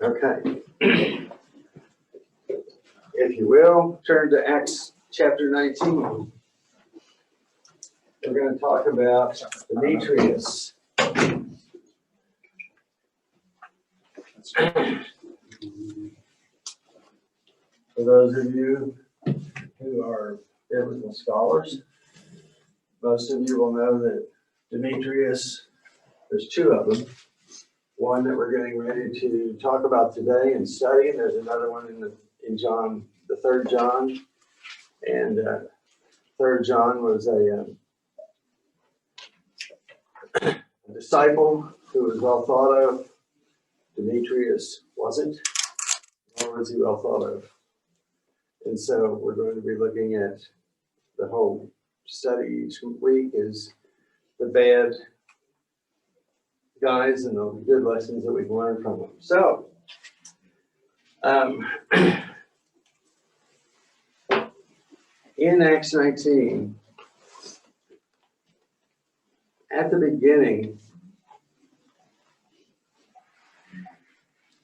Okay. If you will, turn to Acts chapter 19. We're going to talk about Demetrius. For those of you who are biblical scholars, most of you will know that Demetrius, there's two of them. One that we're getting ready to talk about today and study, and there's another one in John, the third John. And third John was a disciple who was well thought of. Demetrius wasn't, nor was he well thought of. And so we're going to be looking at the whole study each week is the bad guys and the good lessons that we've learned from them. So, in Acts 19, at the beginning,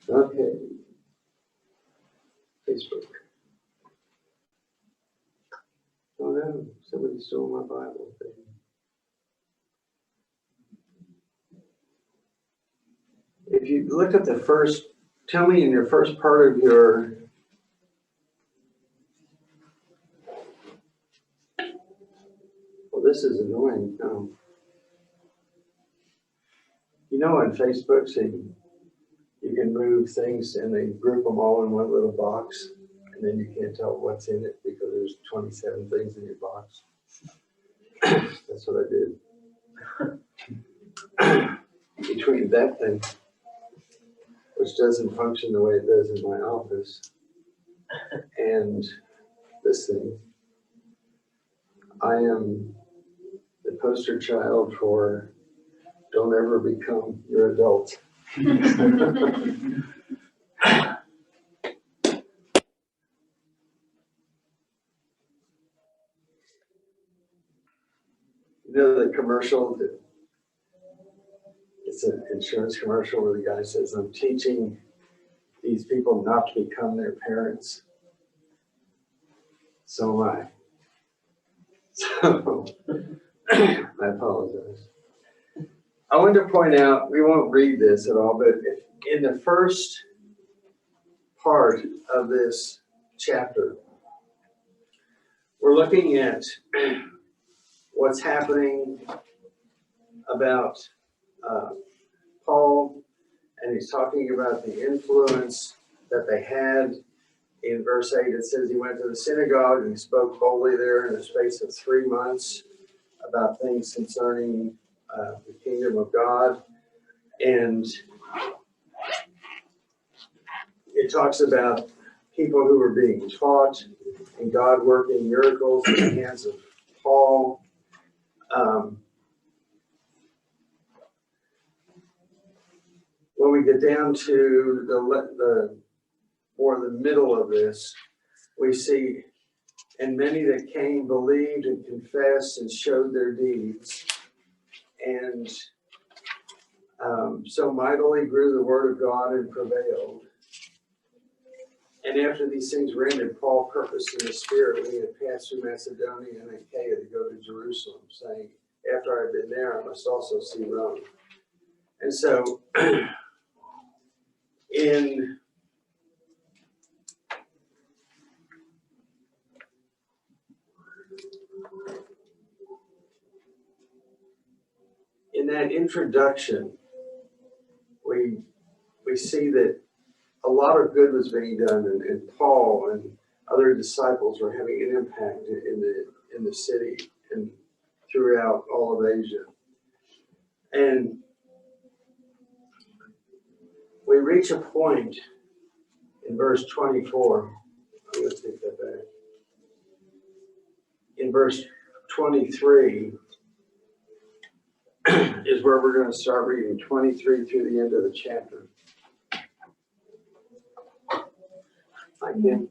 okay, Facebook. Oh no, somebody stole my Bible thing. If you look at the first, tell me in your first part of your, well, this is annoying. You know, on Facebook, so you can move things and they group them all in one little box, and then you can't tell what's in it because there's 27 things in your box. That's what I did. Between that thing, which doesn't function the way it does in my office, and this thing, I am the poster child for don't ever become your adult. You know the commercial, it's an insurance commercial where the guy says, I'm teaching these people not to become their parents. So am I. So, I apologize. I wanted to point out, we won't read this at all, but in the first part of this chapter, we're looking at what's happening about Paul, and he's talking about the influence that they had. In verse 8, it says he went to the synagogue and he spoke boldly there in the space of 3 months about things concerning the kingdom of God. And it talks about people who were being taught and God working miracles in the hands of Paul. When we get down to the middle of this, we see, and many that came believed and confessed and showed their deeds. And so mightily grew the word of God and prevailed. And after these things were ended, Paul purposed in the Spirit when he had passed through Macedonia and Achaia to go to Jerusalem, saying, after I have been there, I must also see Rome. And so in that introduction, we see that a lot of good was being done, and Paul and other disciples were having an impact in the city and throughout all of Asia. And we reach a point in verse 24. I'm going to take that back. In verse 23 is where we're going to start reading 23 through the end of the chapter. Again.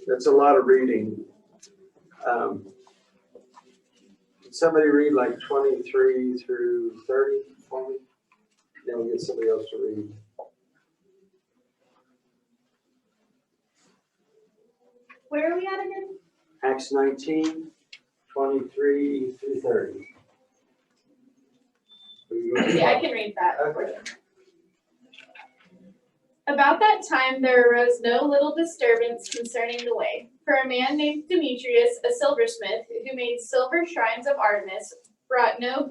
That's a lot of reading. somebody read like 23 through 30 for me? Then we'll get somebody else to read. Where are we at again? Acts 19, 23 through 30. Yeah, I can read that. Okay. About that time there arose no little disturbance concerning the way. For a man named Demetrius, a silversmith, who made silver shrines of Artemis, brought no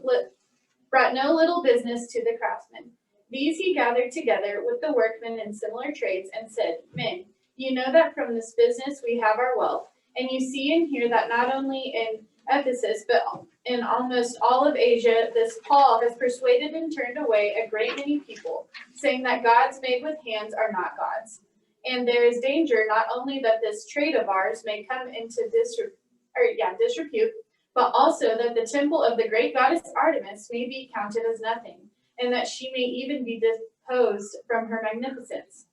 little business to the craftsmen. These he gathered together with the workmen in similar trades and said, Men, you know that from this business we have our wealth, and you see and hear that not only in Ephesus, but in almost all of Asia, this Paul has persuaded and turned away a great many people, saying that gods made with hands are not gods. And there is danger not only that this trade of ours may come into disrepute, but also that the temple of the great goddess Artemis may be counted as nothing, and that she may even be disposed from her magnificence,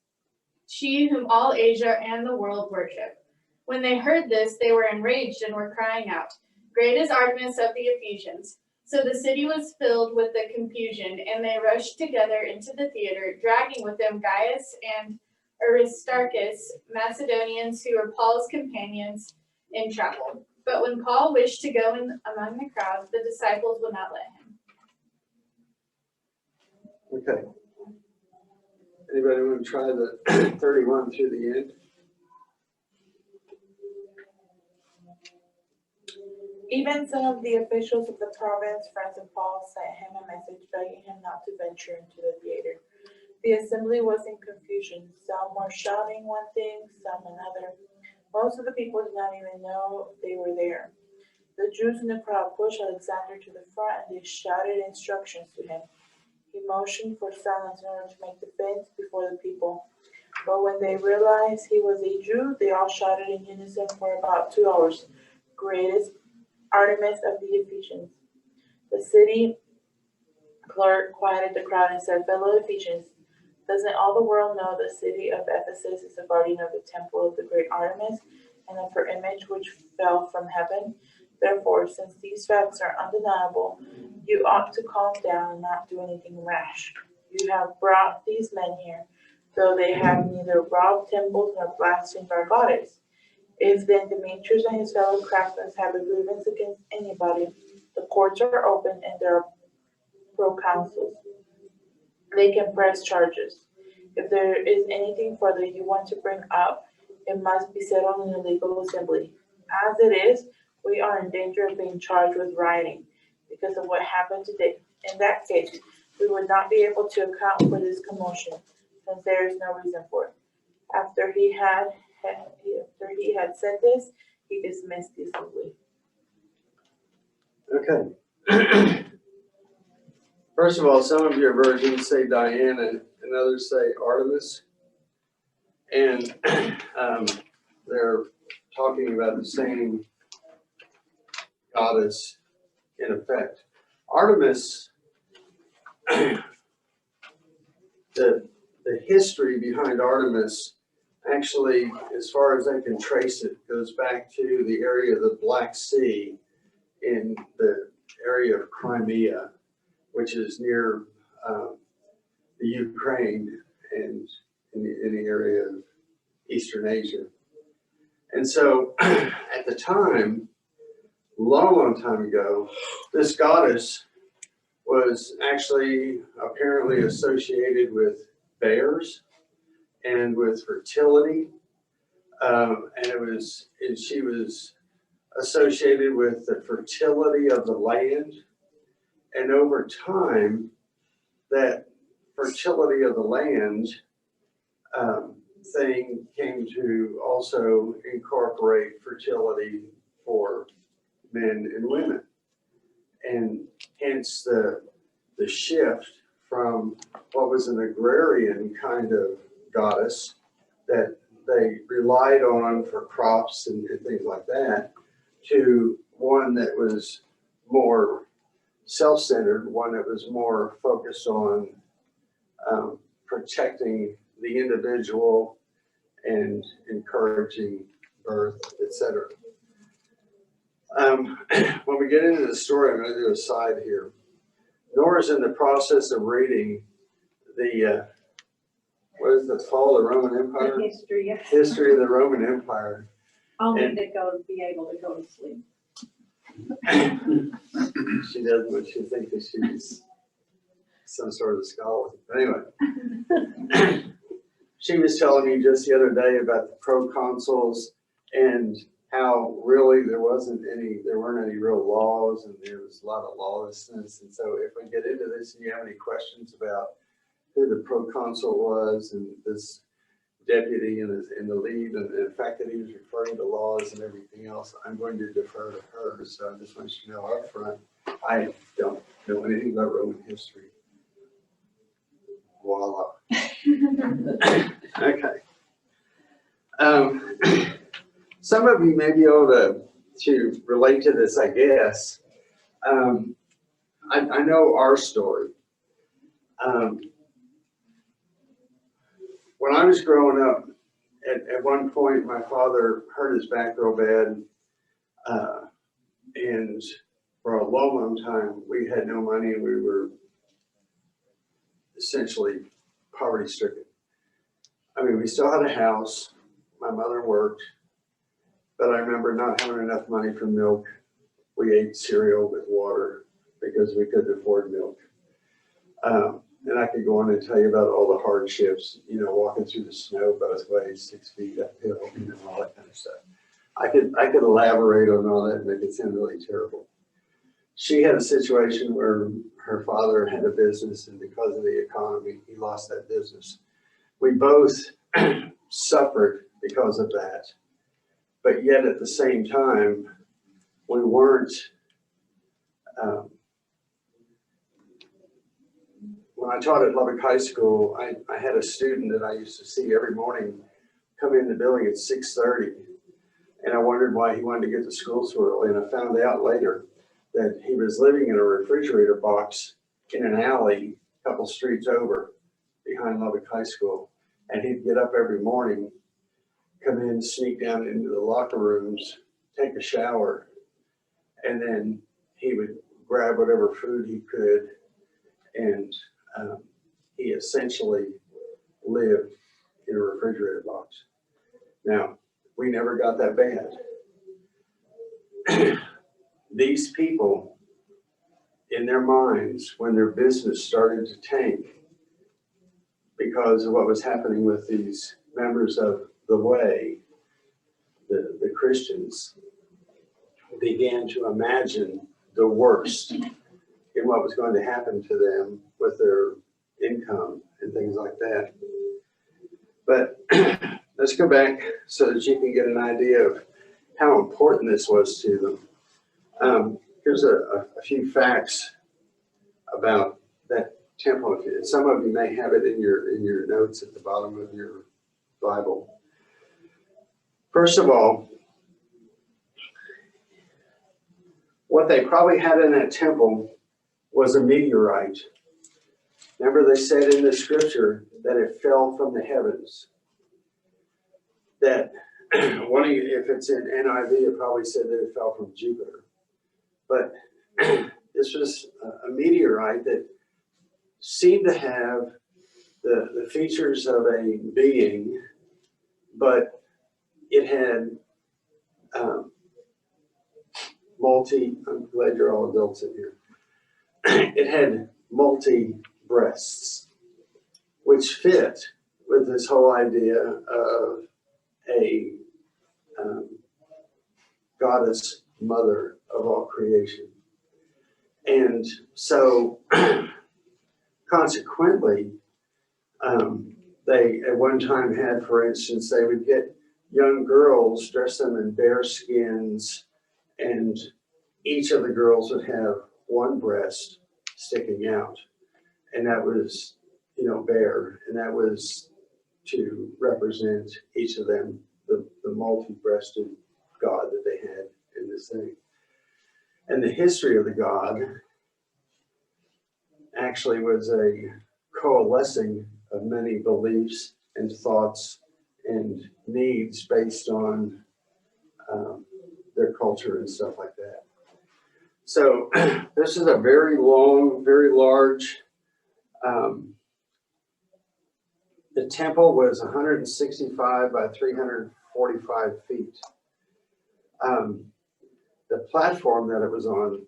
she whom all Asia and the world worship. When they heard this, they were enraged and were crying out, Great is Artemis of the Ephesians. So the city was filled with the confusion, and they rushed together into the theater, dragging with them Gaius and Aristarchus, Macedonians who were Paul's companions in travel. But when Paul wished to go in among the crowd, the disciples would not let him. Okay. Anybody want to try the 31 through the end? Even some of the officials of the province, friends of Paul, sent him a message begging him not to venture into the theater. The assembly was in confusion. Some were shouting one thing, some another. Most of the people did not even know they were there. The Jews in the crowd pushed Alexander to the front and they shouted instructions to him. He motioned for silence in order to make defense before the people. But when they realized he was a Jew, they all shouted in unison for about 2 hours, Great is Artemis of the Ephesians. The city clerk quieted the crowd and said, Fellow Ephesians, doesn't all the world know the city of Ephesus is the guardian of the temple of the great Artemis and of her image which fell from heaven? Therefore, since these facts are undeniable, you ought to calm down and not do anything rash. You have brought these men here, though they have neither robbed temples nor blasphemed our goddess. If then Demetrius and his fellow craftsmen have a grievance against anybody, the courts are open and there are proconsuls. They can press charges. If there is anything further you want to bring up, it must be settled in a legal assembly. As it is, we are in danger of being charged with rioting because of what happened today. In that case, we would not be able to account for this commotion, since there is no reason for it. After he had said this, he dismissed the assembly. Okay. First of all, some of your versions say Diana and others say Artemis. And they're talking about the same goddess in effect. Artemis, the history behind Artemis, actually, as far as I can trace it, goes back to the area of the Black Sea in the area of Crimea, which is near the Ukraine and in the area of Eastern Asia. And so at the time, long time ago, this goddess was actually apparently associated with bears and with fertility. And she was associated with the fertility of the land. And over time, that fertility of the land thing came to also incorporate fertility for men and women. And hence the shift from what was an agrarian kind of goddess that they relied on for crops and things like that, to one that was more self-centered, one that was more focused on protecting the individual and encouraging birth, etc. When we get into the story, I'm going to do a side here. Nora's in the process of reading the, what is it, Fall of the Roman Empire? The history, yeah. History of the Roman Empire. Only And- to be able to go to sleep. She does what she thinks that she's some sort of scholar. But anyway, she was telling me just the other day about the proconsuls and how really there weren't any real laws, and there was a lot of lawlessness. And so if we get into this and you have any questions about who the proconsul was and this deputy in the lead, and the fact that he was referring to laws and everything else, I'm going to defer to her. So I just want you to know up front, I don't know anything about Roman history. Voila. Okay. Some of you may be able to relate to this, I guess. I know our story. When I was growing up, at one point, my father hurt his back real bad. And for a long time, we had no money, and we were essentially poverty stricken. I mean, we still had a house. My mother worked, but I remember not having enough money for milk. We ate cereal with water because we couldn't afford milk. And I could go on and tell you about all the hardships, walking through the snow both ways, 6 feet uphill, all that kind of stuff. I could elaborate on all that and make it sound really terrible. She had a situation where her father had a business, and because of the economy, he lost that business. We both suffered because of that, but yet at the same time, we weren't. When I taught at Lubbock High School, I had a student that I used to see every morning come in the building at 6:30, and I wondered why he wanted to get to school so early, and I found out later that he was living in a refrigerator box in an alley a couple streets over behind Lubbock High School, and he'd get up every morning, come in, sneak down into the locker rooms, take a shower, and then he would grab whatever food he could, and he essentially lived in a refrigerator box. Now, we never got that bad. These people, in their minds, when their business started to tank because of what was happening with these members of the Way, the Christians, began to imagine the worst in what was going to happen to them with their income and things like that. But let's go back so that you can get an idea of how important this was to them. Here's a few facts about that temple. Some of you may have it in your notes at the bottom of your Bible. First of all, what they probably had in that temple was a meteorite. Remember, they said in the scripture that it fell from the heavens. That if it's in NIV, it probably said that it fell from Jupiter. But this was a meteorite that seemed to have the features of a being, but it had I'm glad you're all adults in here. It had multi-breasts, which fit with this whole idea of a goddess mother of all creation. And so consequently, they at one time had, for instance, they would get young girls, dress them in bear skins, and each of the girls would have one breast sticking out. And that was, bare. And that was to represent each of them, the multi-breasted God that they had in this thing. And the history of the god actually was a coalescing of many beliefs and thoughts and needs based on their culture and stuff like that. So this is a very long, very large, the temple was 165 by 345 feet. The platform that it was on,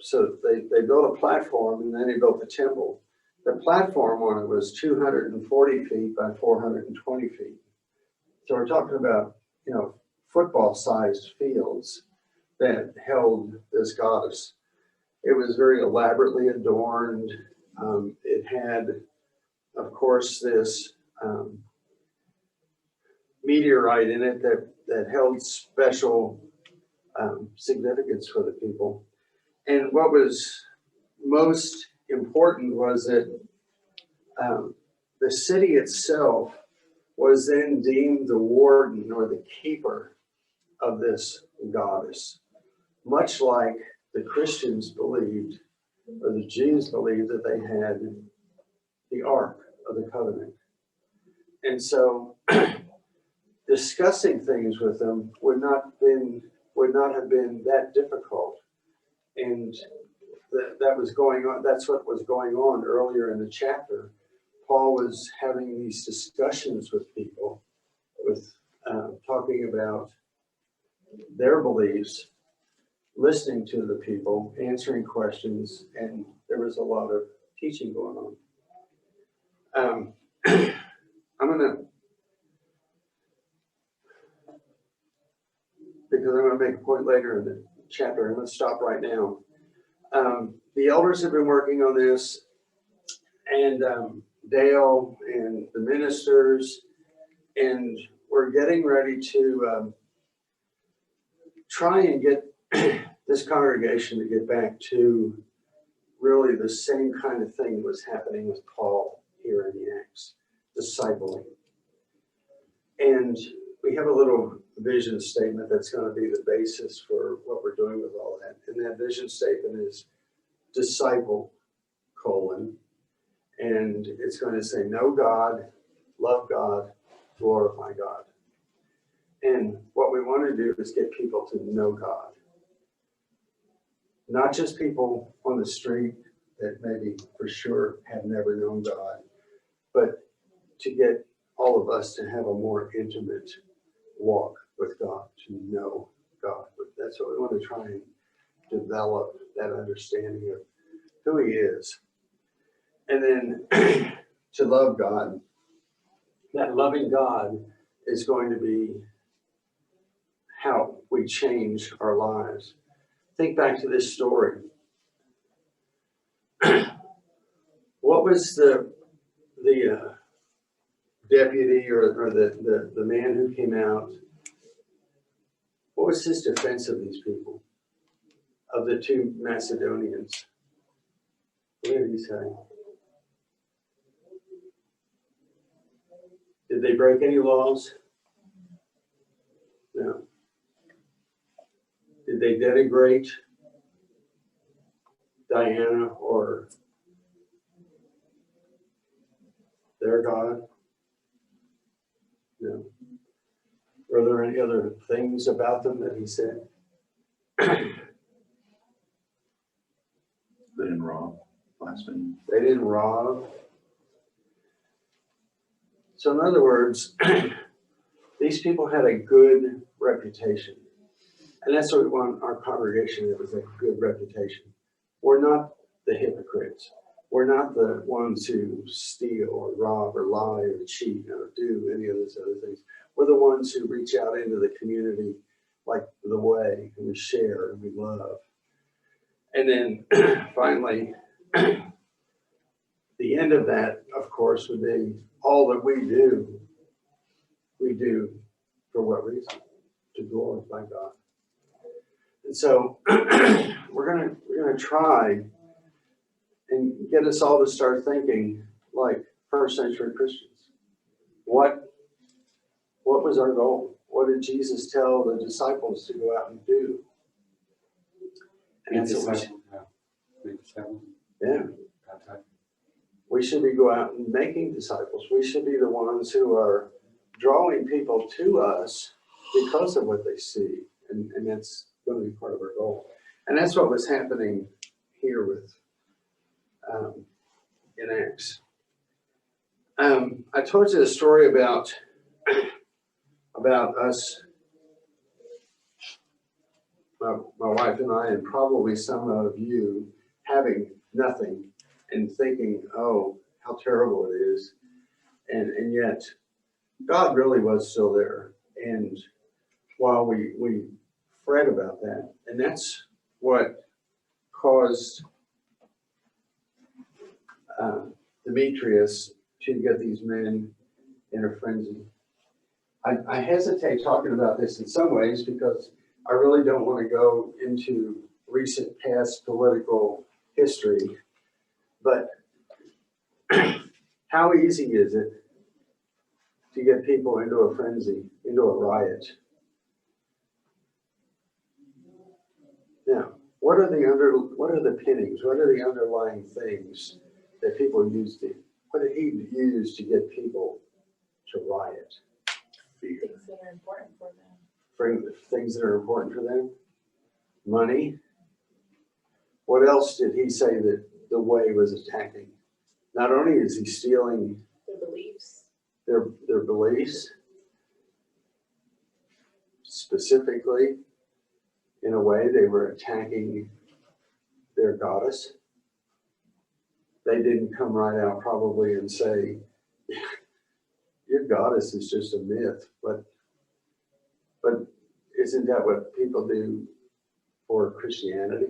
so they built a platform and then they built the temple. The platform on it was 240 feet by 420 feet. So we're talking about, football-sized fields that held this goddess. It was very elaborately adorned. It had, of course, this meteorite in it that held special significance for the people. And what was most important was that the city itself was then deemed the warden or the keeper of this goddess, much like the Christians believed, or the Jews believed, that they had the Ark of the Covenant. And so discussing things with them would not have been that difficult. And that was going on. That's what was going on earlier in the chapter. Paul was having these discussions with people, talking about their beliefs, listening to the people, answering questions, and there was a lot of teaching going on. Because I'm going to make a point later in the chapter, I'm going to stop right now. The elders have been working on this, and Dale and the ministers, and we're getting ready to try and get this congregation to get back to really the same kind of thing that was happening with Paul here in the Acts, discipling. And we have a little vision statement that's going to be the basis for what we're doing with all that. And that vision statement is disciple, and it's going to say, know God, love God, glorify God. And what we want to do is get people to know God. Not just people on the street that maybe for sure have never known God, but to get all of us to have a more intimate walk with God, to know God. But that's what we want to try and develop, that understanding of who He is. And then to love God. That loving God is going to be how we change our lives. Think back to this story. What was the deputy or the man who came out, what was his defense of these people, of the two Macedonians? What did he say? Did they break any laws? No. Did they denigrate Diana or their God? No. Were there any other things about them that he said? They didn't rob, blaspheme. They didn't rob. So in other words, these people had a good reputation. And that's what we want our congregation, it was a good reputation. We're not the hypocrites. We're not the ones who steal or rob or lie or cheat or do any of those other things. We're the ones who reach out into the community like the way, and we share and we love. And then finally, the end of that, of course, would be all that we do for what reason? To glorify God. And so we're gonna try and get us all to start thinking like first century Christians. What was our goal? What did Jesus tell the disciples to go out and do? And that's what yeah. We should be go out and making disciples. We should be the ones who are drawing people to us because of what they see. And that's going to be part of our goal. And that's what was happening here with in Acts. I told you the story about us, my wife and I, and probably some of you having nothing and thinking, oh, how terrible it is. And yet God really was still there. And while we fret about that, and that's what caused Demetrius to get these men in a frenzy. I hesitate talking about this in some ways because I really don't want to go into recent past political history, but how easy is it to get people into a frenzy, into a riot? Now, what are the pinnings? What are the underlying things that people use to, what did he use to get people to riot? Things that are important for them. For things that are important for them? Money? What else did he say that the way was attacking? Not only is he stealing Their beliefs. their beliefs, specifically, in a way, they were attacking their goddess. They didn't come right out probably and say, your goddess is just a myth, but isn't that what people do for Christianity?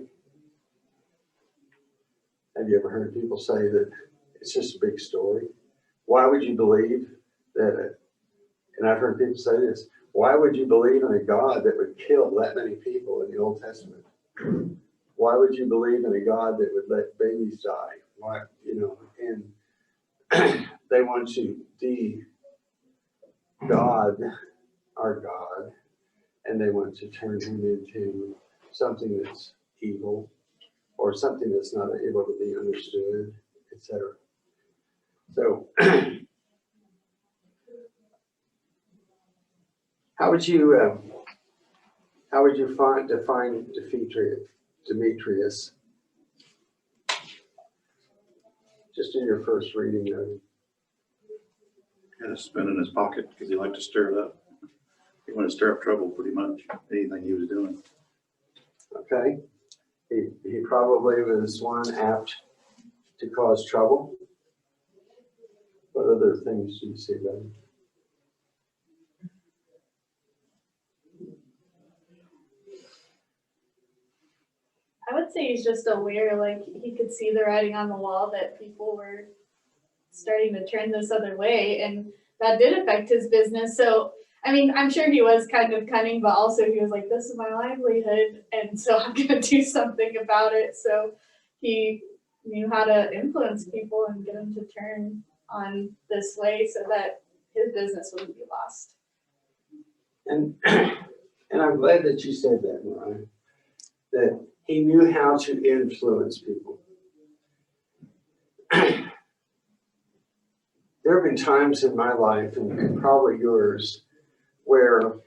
Have you ever heard people say that it's just a big story? Why would you believe that, and I've heard people say this, why would you believe in a God that would kill that many people in the Old Testament? Why would you believe in a God that would let babies die? Why, and they want to de-God, our God, and they want to turn him into something that's evil or something that's not able to be understood, etc. So, how would you define Demetrius? Just in your first reading of it. Had a spin in his pocket because he liked to stir it up. He wanted to stir up trouble pretty much, anything he was doing. Okay, he probably was one apt to cause trouble. What other things do you see about him? I would say he's just aware, like he could see the writing on the wall that people were starting to turn this other way, and that did affect his business. So, I mean, I'm sure he was kind of cunning, but also he was like, this is my livelihood, and so I'm going to do something about it. So he knew how to influence people and get them to turn on this way so that his business wouldn't be lost. And I'm glad that you said that, Mariah, that he knew how to influence people. There have been times in my life, and probably yours, where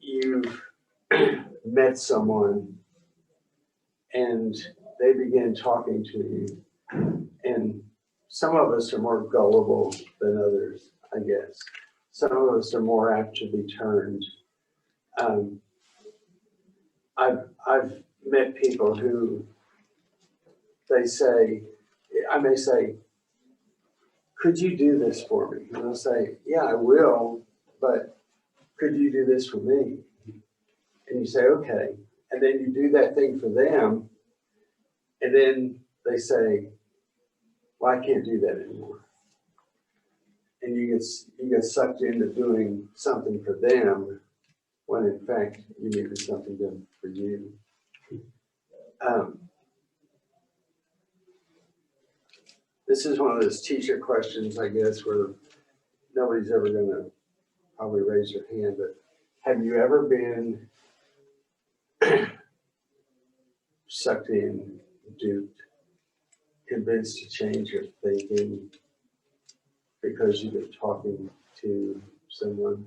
you've met someone and they begin talking to you. And some of us are more gullible than others, I guess. Some of us are more apt to be turned. I've met people who they say, I may say, could you do this for me? And they'll say, yeah, I will, but could you do this for me? And you say, okay. And then you do that thing for them. And then they say, well, I can't do that anymore. And you get sucked into doing something for them when in fact you needed something done for you. This is one of those teacher questions, I guess, where nobody's ever going to probably raise their hand, but have you ever been sucked in, duped, convinced to change your thinking because you've been talking to someone?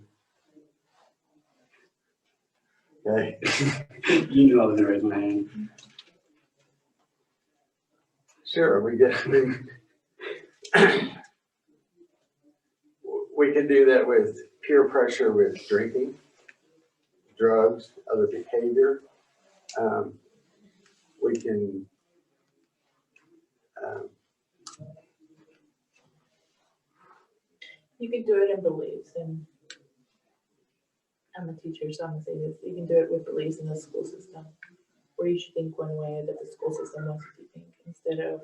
Okay, You knew I was gonna raise my hand. sure, we can do that with peer pressure with drinking, drugs, other behavior. We can, You can do it in beliefs, and I'm a teacher, so I'm gonna say this, you can do it with beliefs in the school system, where you should think one way that the school system wants you to think, instead of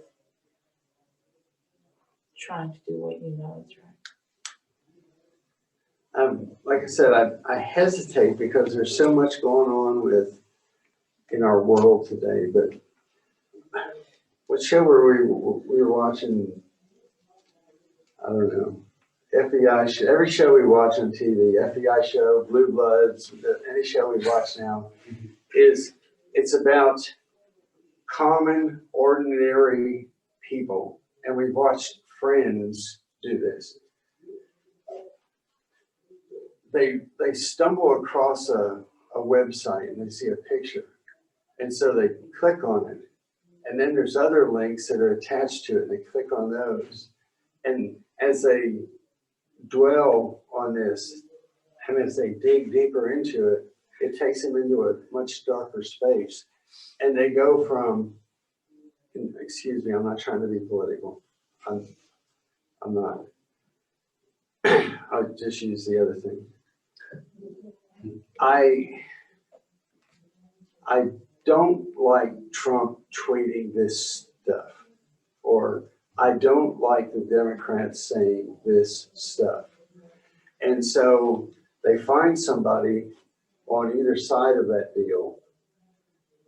trying to do what you know is right. like I said, I hesitate because there's so much going on in our world today, but what show were we were watching? I don't know. FBI show, every show we watch on TV, FBI show, Blue Bloods, any show we watch now, it's about common, ordinary people. And we've watched Friends do this. They stumble across a website and they see a picture. And so they click on it. And then there's other links that are attached to it. And they click on those. And as they dwell on this, and as they dig deeper into it, it takes them into a much darker space. And they go from, excuse me, I'm not trying to be political. I'm not. I'll just use the other thing. I don't like Trump tweeting this stuff, or I don't like the Democrats saying this stuff. And so they find somebody on either side of that deal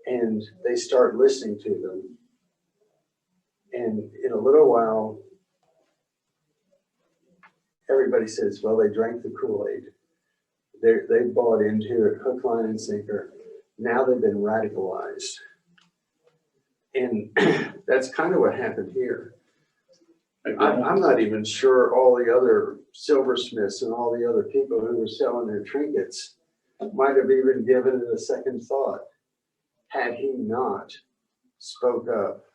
and they start listening to them. And in a little while, everybody says, well, they drank the Kool-Aid. They bought into it, hook, line, and sinker. Now they've been radicalized. And that's kind of what happened here. I'm not even sure all the other silversmiths and all the other people who were selling their trinkets might have even given it a second thought had he not spoke up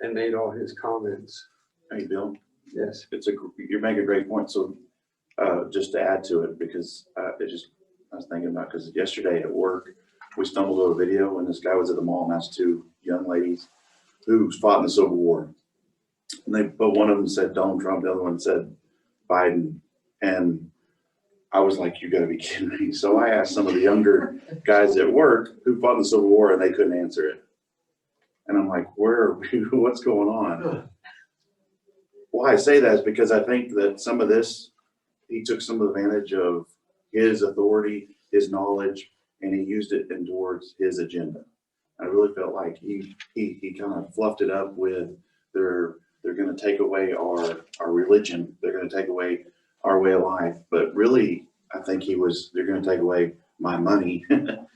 and made all his comments. Hey, Bill, Yes. you make a great point. So just to add to it, because I was thinking about, because yesterday at work, we stumbled over a video and this guy was at the mall and asked two young ladies who fought in the Civil War. But one of them said Donald Trump, the other one said Biden. And I was like, you gotta be kidding me. So I asked some of the younger guys at work who fought in the Civil War and they couldn't answer it. And I'm like, what's going on? Why I say that is because I think that some of this, he took some advantage of his authority, his knowledge, and he used it towards his agenda. I really felt like he kind of fluffed it up with they're going to take away our religion. They're going to take away our way of life. But really, I think they're going to take away my money. and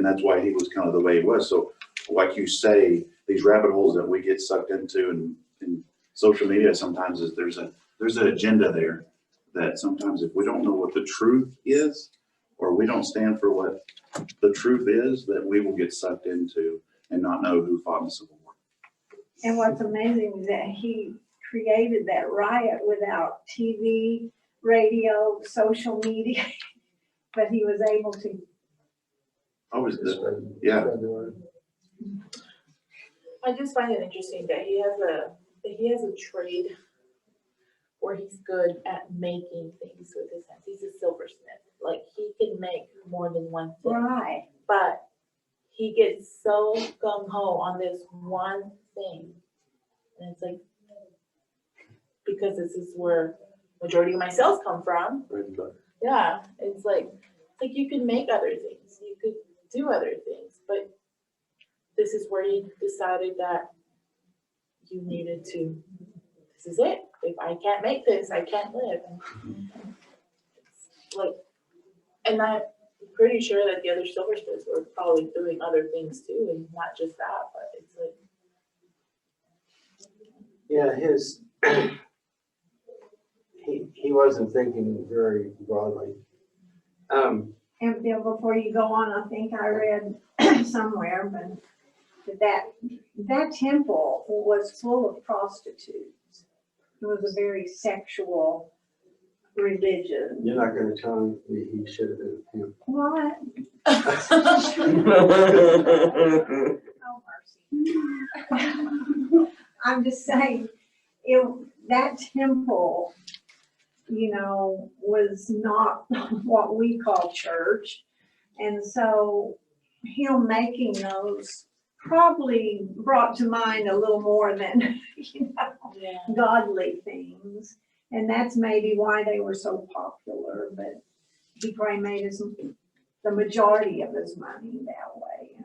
that's why he was kind of the way he was. So like you say, these rabbit holes that we get sucked into in social media sometimes is there's an agenda there that sometimes if we don't know what the truth is, or we don't stand for what the truth is, that we will get sucked into and not know who fought in the Civil War. And what's amazing is that he created that riot without TV, radio, social media, but he was able to. Yeah. I just find it interesting that he has a trade where he's good at making things with his hands. He's a silversmith. Like, he can make more than one thing. Right. But he gets so gung-ho on this one thing. And it's like, because this is where majority of my sales come from. Yeah, it's like you could make other things. You could do other things. But this is where he decided that you needed to, this is it. If I can't make this, I can't live. It's like, and I'm pretty sure that the other silversmiths were probably doing other things too, and not just that, but it's like. Yeah, he wasn't thinking very broadly. And then before you go on, I think I read somewhere, but that temple was full of prostitutes. It was a very sexual religion. You're not gonna tell me he should have been a pimp. What? Oh, mercy. I'm just saying, that temple, was not what we call church. And so him making those probably brought to mind a little more than, Yeah. godly things. And that's maybe why they were so popular, but he probably made the majority of his money that way.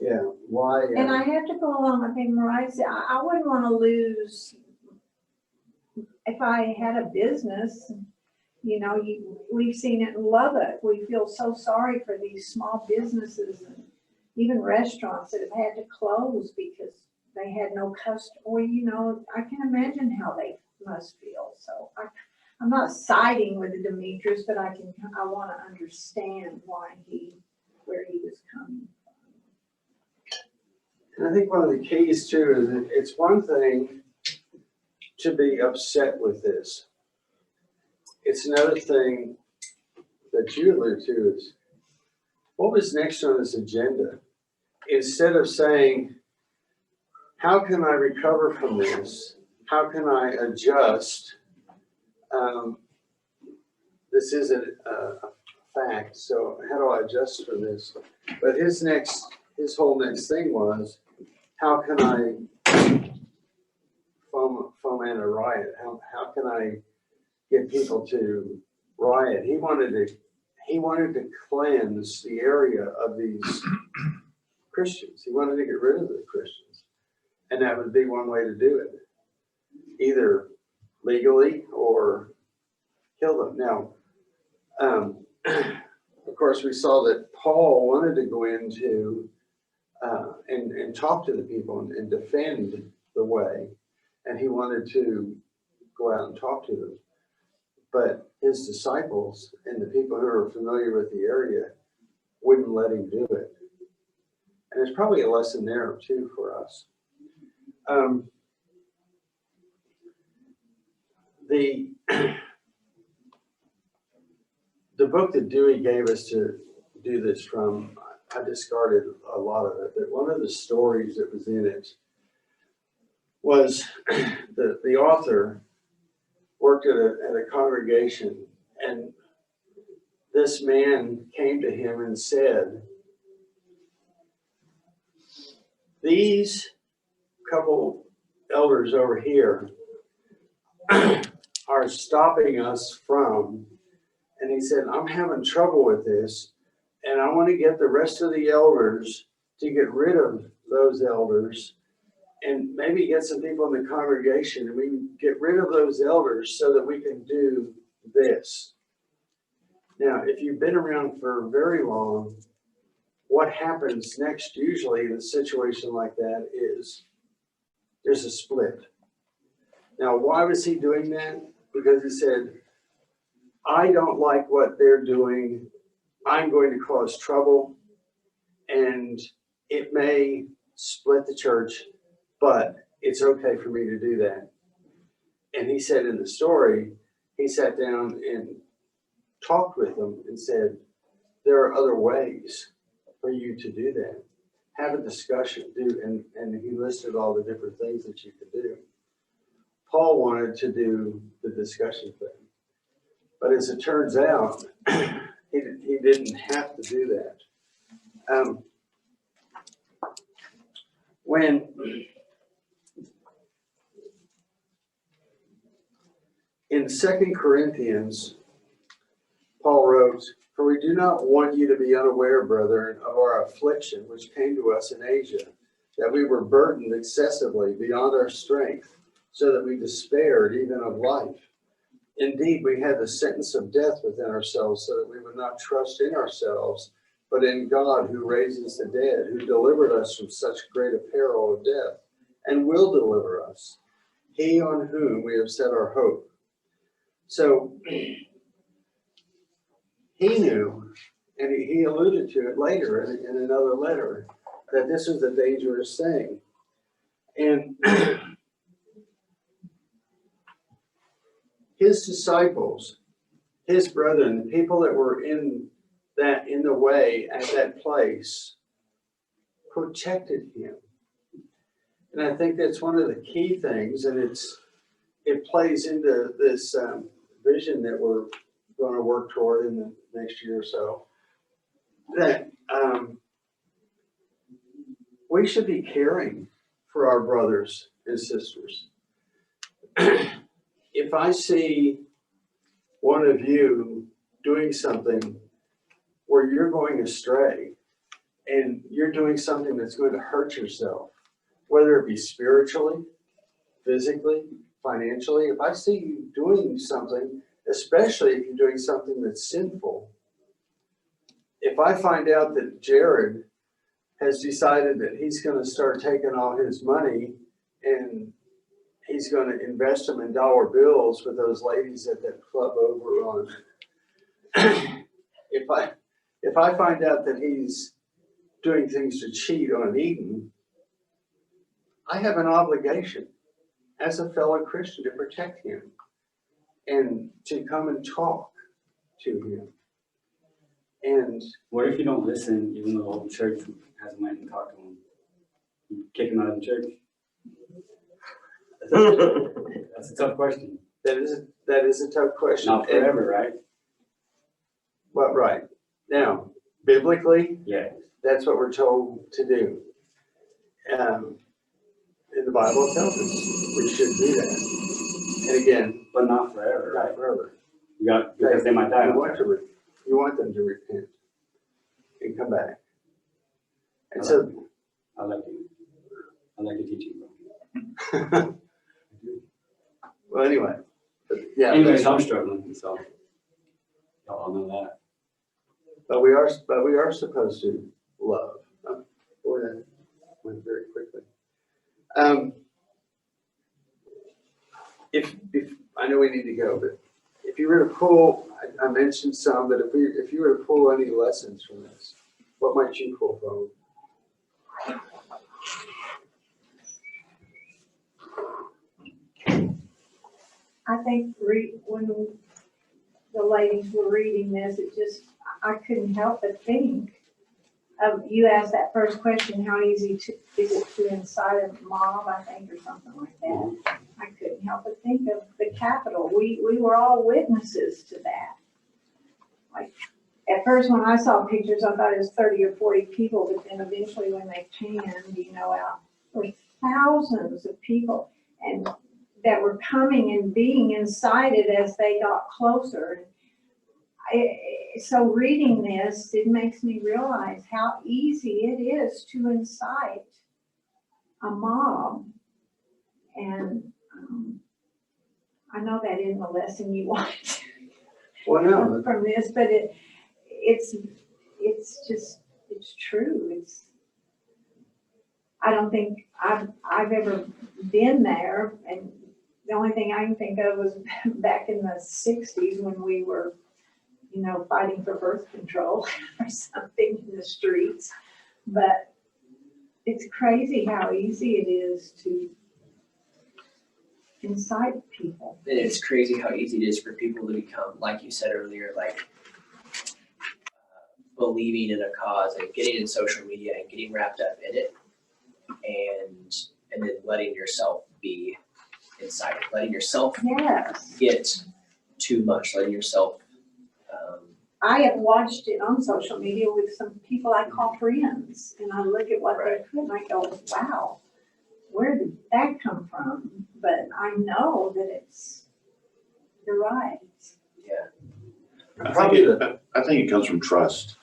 Yeah, why? And I have to go along with him, Mariah said, I wouldn't want to lose, if I had a business, we've seen it in Lubbock. We feel so sorry for these small businesses and even restaurants that have had to close because they had no customer. I can imagine how they must feel. So I'm not siding with the Demetrius, but I want to understand where he was coming from. And I think one of the keys too is that it's one thing to be upset with this. It's another thing that you allude to is, what was next on this agenda? Instead of saying, how can I recover from this? How can I adjust? This isn't a fact, so how do I adjust from this? But his whole next thing was, how can I foment a riot? How can I get people to riot? He wanted to cleanse the area of these Christians. He wanted to get rid of the Christians. And that would be one way to do it. Either legally or kill them. Now, of course, we saw that Paul wanted to go into and talk to the people and defend the way. And he wanted to go out and talk to them. But his disciples and the people who are familiar with the area wouldn't let him do it. And there's probably a lesson there too for us. The book that Dewey gave us to do this from, I discarded a lot of it, but one of the stories that was in it was the author worked at a congregation, and this man came to him and said, these couple elders over here are stopping us from, and he said, I'm having trouble with this, and I want to get the rest of the elders to get rid of those elders and maybe get some people in the congregation and we can get rid of those elders so that we can do this. Now, if you've been around for very long, what happens next usually in a situation like that is there's a split. Now, why was he doing that? Because he said, I don't like what they're doing. I'm going to cause trouble, and it may split the church, but it's okay for me to do that. And he said in the story, he sat down and talked with them and said, there are other ways for you to do that. Have a discussion, and he listed all the different things that you could do. Paul wanted to do the discussion thing. But as it turns out, he didn't have to do that. When in 2 Corinthians, Paul wrote, for we do not want you to be unaware, brethren, of our affliction which came to us in Asia, that we were burdened excessively beyond our strength, so that we despaired even of life. Indeed, we had the sentence of death within ourselves, so that we would not trust in ourselves, but in God who raises the dead, who delivered us from such great a peril of death, and will deliver us, he on whom we have set our hope. So, he knew, and he alluded to it later in another letter, that this was a dangerous thing. And his disciples, his brethren, the people that were in the way at that place, protected him. And I think that's one of the key things, and it plays into this vision that we're going to work toward in the next year or so, that we should be caring for our brothers and sisters. If I see one of you doing something where you're going astray and you're doing something that's going to hurt yourself, whether it be spiritually, physically, financially, if I see you doing something, especially if you're doing something that's sinful, if I find out that Jared has decided that he's going to start taking all his money and he's going to invest them in dollar bills with those ladies at that club over on, if I find out that he's doing things to cheat on Eden, I have an obligation as a fellow Christian to protect him and to come and talk to him. And What if you don't listen, even though the whole church hasn't went and talked to him? You kick him out of the church? That's a tough question. that is a tough question. Not forever, right? But right. Now, biblically, Yeah. that's what we're told to do. And the Bible tells us we should do that. And again, But not forever, not right? forever. Because they might die. You want them to repent and come back. And so, I like you. I like your teaching, bro. well, anyway, but yeah. Anyways, I'm struggling, so y'all know that. But we are supposed to love. Boy, that went very quickly. If I know we need to go, but if you were to pull, I mentioned some, but if you were to pull any lessons from this, what might you pull from? I think when the ladies were reading this, I couldn't help but think of, you asked that first question, how easy is it to incite a mob, I think, or something like that. I couldn't help but think of the Capitol. We were all witnesses to that. Like, at first when I saw pictures, I thought it was 30 or 40 people, but then eventually when they panned, out, there were thousands of people, and that were coming and being incited as they got closer. So reading this, it makes me realize how easy it is to incite a mob. And I know that isn't the lesson you want Well, no, from this, but it's true. I don't think I've ever been there, and the only thing I can think of was back in the 60s when we were, fighting for birth control or something in the streets. But it's crazy how easy it is to incite people. And it's crazy how easy it is for people to become, like you said earlier, believing in a cause and getting in social media and getting wrapped up in it, and then letting yourself be incited, letting yourself Yes. get too much, letting yourself. I have watched it on social media with some people I call friends, and I look at what they put and I go, wow, where did that come from? But I know that you're right. I think it comes from trust.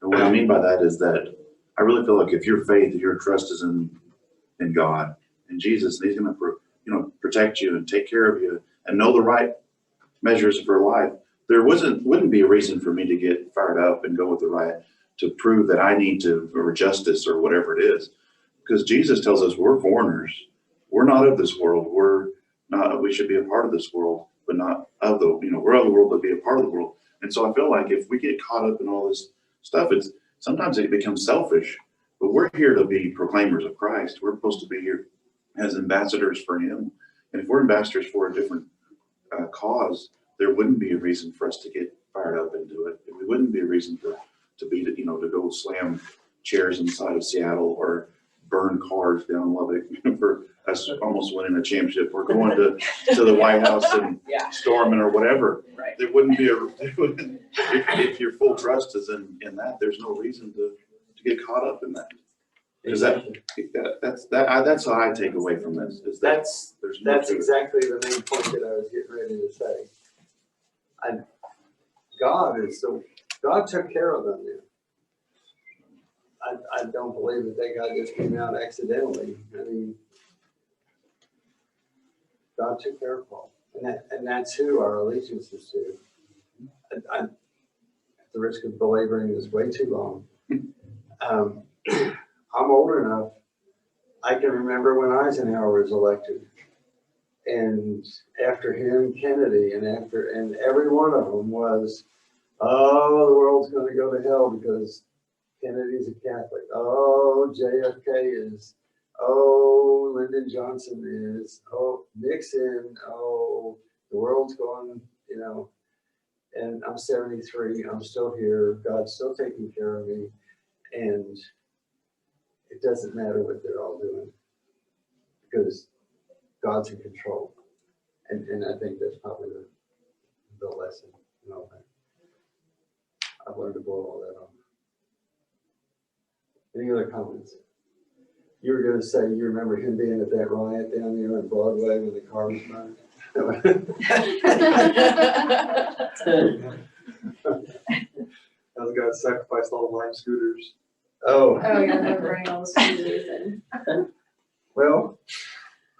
And what I mean by that is that I really feel like if your faith, your trust is in God and Jesus, and He's going to protect you and take care of you and know the right measures for life, there wouldn't be a reason for me to get fired up and go with the riot to prove that I need to, or justice or whatever it is, because Jesus tells us we're foreigners. We're not of this world. We should be a part of this world, but not of we're of the world, but be a part of the world. And so I feel like if we get caught up in all this stuff, sometimes it becomes selfish, but we're here to be proclaimers of Christ. We're supposed to be here as ambassadors for him. And if we're ambassadors for a different cause, there wouldn't be a reason for us to get fired up and do it. It wouldn't be a reason to go slam chairs inside of Seattle or burn cars down Lubbock for us almost winning a championship. We're going to the White House and Yeah. storming or whatever. Right. There wouldn't be if your full trust is in that, there's no reason to get caught up in that. Is that's how I take away from this, is that there's more That's to it. exactly the main point that I was getting ready to say. God took care of them there. I don't believe that they got just came out accidentally. I mean, God took care of Paul, and that's who our allegiance is to. At the risk of belaboring this way too long, I'm old enough. I can remember when Eisenhower was elected, and after him, Kennedy, and every one of them was, oh, the world's going to go to hell because Kennedy's a Catholic. Oh, JFK is. Oh, Lyndon Johnson is. Oh, Nixon. Oh, the world's going, and I'm 73. I'm still here. God's still taking care of me. And it doesn't matter what they're all doing because God's in control. And I think that's probably the lesson in all that. I've learned to blow all that off. Any other comments? You were going to say you remember him being at that riot down there on Broadway when the car was burned? I was gonna sacrifice all the lime scooters. Oh, Oh, yeah, they're burning all the scooters and. well,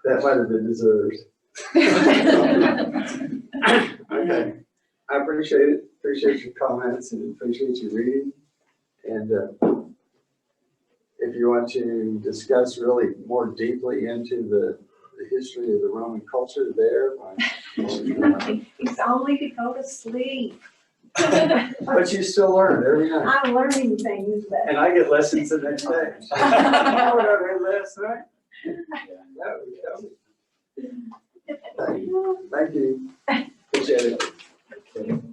that might have been deserved. Okay, I appreciate it. Appreciate your comments and appreciate you reading. And if you want to discuss really more deeply into the history of the Roman culture there, It's only to go to sleep. but you still learn every night. I'm learning things that. And I get lessons the next day. You know what I read last night? Thank you. Appreciate it.